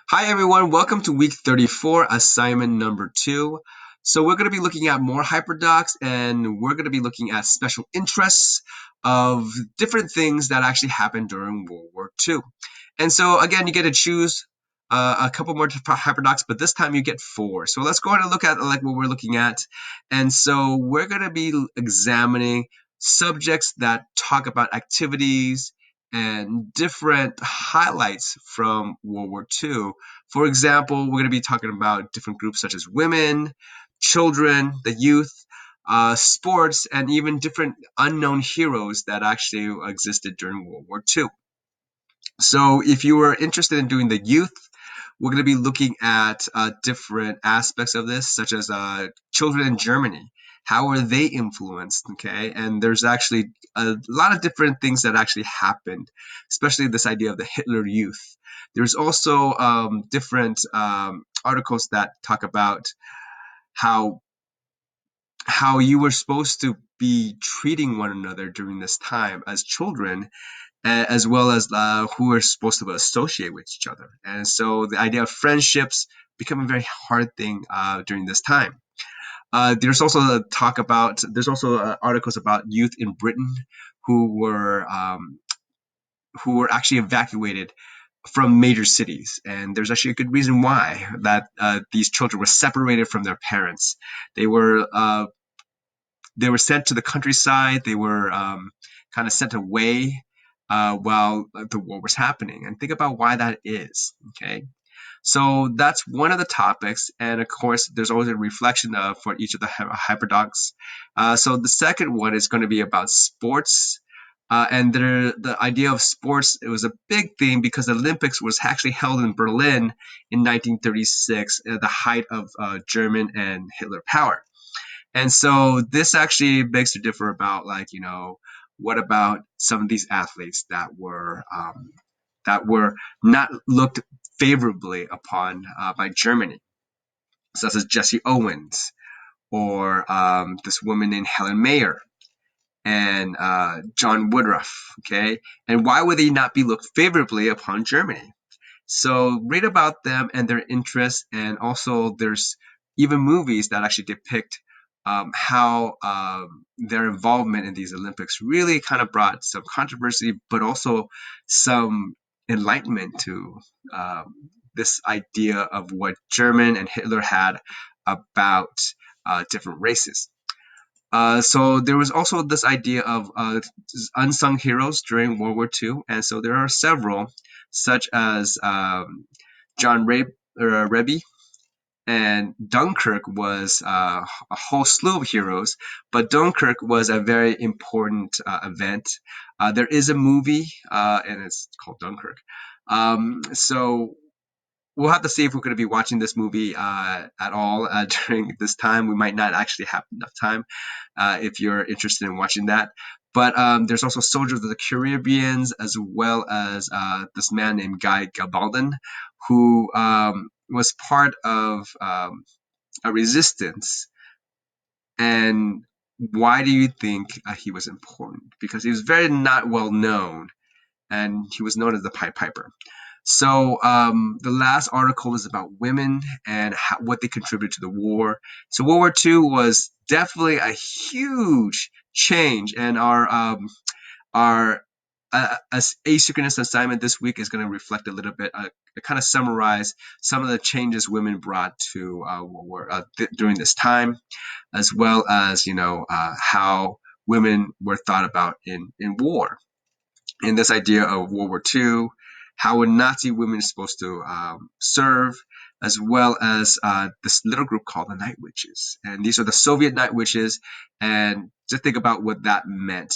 Hi everyone, welcome to week 34, assignment number 2. So we're going to be looking at more hyperdocs and we're going to be looking at special interests of different things that actually happened during World War II. And so again, you get to choose a couple more hyperdocs, but this time you get 4. So let's go ahead and look at like what we're looking at. And so we're going to be examining subjects that talk about activities and different highlights from World War II. For example, we're going to be talking about different groups such as women, children, the youth, sports, and even different unknown heroes that actually existed during World War II. So if you were interested in doing the youth, we're going to be looking at different aspects of this, such as children in Germany. How are they influenced? Okay, and there's actually a lot of different things that actually happened, especially this idea of the Hitler Youth. There's also different articles that talk about how how you were supposed to be treating one another during this time as children, as well as who are supposed to associate with each other. And so the idea of friendships become a very hard thing during this time. There's also articles about youth in Britain who were um, who were actually evacuated from major cities, and there's actually a good reason why that these children were separated from their parents. They were uh, they were sent to the countryside. They were kind of sent away while the war was happening. And think about why that is. Okay, so that's one of the topics, and of course, there's always a reflection for each of the hyperdocs. So the second one is going to be about sports. And the idea of sports, it was a big thing because the Olympics was actually held in Berlin in 1936 at the height of German and Hitler power. And so this actually begs to differ about what about some of these athletes that were not looked favorably upon by Germany, such as Jesse Owens or this woman named Helen Mayer and John Woodruff. Okay, and why would they not be looked favorably upon Germany? So read about them and their interests, and also there's even movies that actually depict how their involvement in these Olympics really kind of brought some controversy, but also some enlightenment to this idea of what German and Hitler had about different races. So there was also this idea of unsung heroes during World War II, and so there are several, such as John Rebbe, and Dunkirk was a whole slew of heroes, but Dunkirk was a very important event. There is a movie, and it's called Dunkirk. So we'll have to see if we're going to be watching this movie at all during this time. We might not actually have enough time if you're interested in watching that. But there's also Soldiers of the Caribbeans, as well as this man named Guy Gabaldon, who was part of a resistance. And why do you think he was important? Because he was very not well known, and he was known as the Pied Piper. So the last article is about women and what they contributed to the war. So World War II was definitely a huge change, and our asynchronous assignment this week is going to reflect a little bit, kind of summarize some of the changes women brought to World War during this time, as well as how women were thought about in war. And this idea of World War II, how were Nazi women supposed to serve, as well as this little group called the Night Witches. And these are the Soviet Night Witches, and just think about what that meant.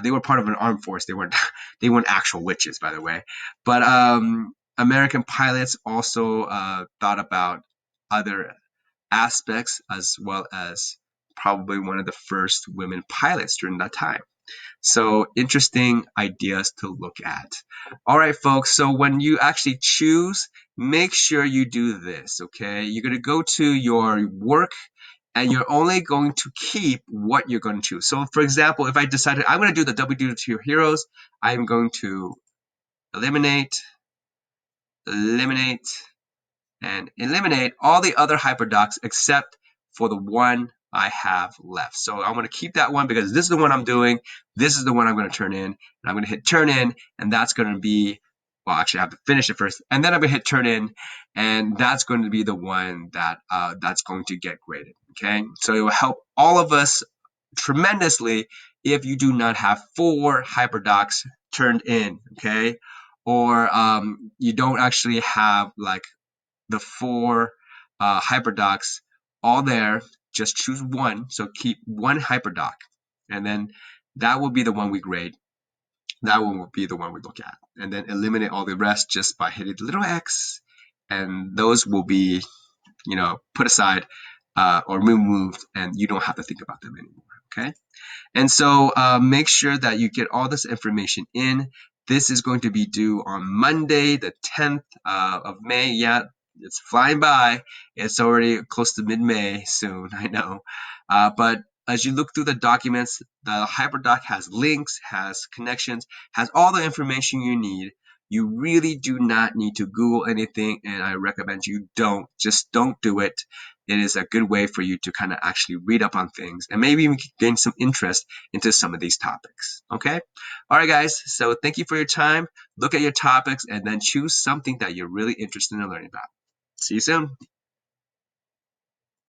They were part of an armed force. They weren't actual witches, by the way. But American pilots also thought about other aspects, as well as probably one of the first women pilots during that time. So interesting ideas to look at. All right, folks. So when you actually choose, make sure you do this, okay? You're going to go to your work and you're only going to keep what you're going to choose. So for example, if I decided I'm going to do the WW2 Heroes, I'm going to eliminate, eliminate, and eliminate all the other hyperdocs except for the one I have left. So I'm going to keep that one because this is the one I'm doing. This is the one I'm going to turn in. And I'm going to hit turn in, and that's going to be, well, actually I have to finish it first. And then I'm going to hit turn in, and that's going to be the one that that's going to get graded. Okay, so it will help all of us tremendously if you do not have 4 hyperdocs turned in. Okay, or you don't actually have like the 4 hyperdocs all there. Just choose one. So keep one hyperdoc, and then that will be the one we grade. That one will be the one we look at, and then eliminate all the rest just by hitting the little X, and those will be, put aside or removed, and you don't have to think about them anymore. Okay. And so make sure that you get all this information in. This is going to be due on Monday, the 10th of May. Yeah, it's flying by. It's already close to mid-May soon, I know. But as you look through the documents, the HyperDoc has links, has connections, has all the information you need. You really do not need to Google anything, and I recommend you don't do it. It is a good way for you to kind of actually read up on things and maybe even gain some interest into some of these topics. Okay? All right, guys. So thank you for your time. Look at your topics and then choose something that you're really interested in learning about. See you soon.